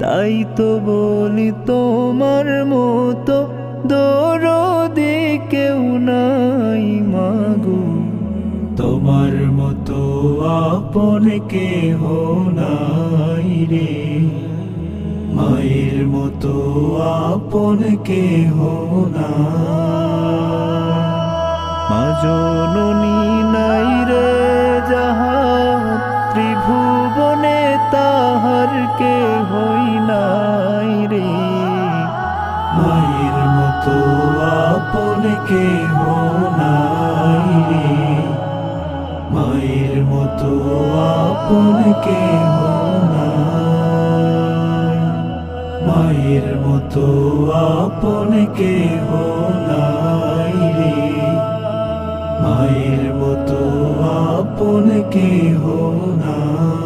তাই তো বলি তোমার মতো দরদি কেউ নাই মাগো, তোমার মতো আপন কেহ নাই রে, মায়ের মতো আপন কেহ নাই। মা জননী নাই রে যাহার, ত্রিভুবনে তাহার কেহই নাই রে, মায়ের মতো আপন কেহ নাই রে, মায়ের মতো আপন কেহ নাই, মায়ের মতো আপন কেহ নাই রে, মায়ের মতো আপন কেহ নাই।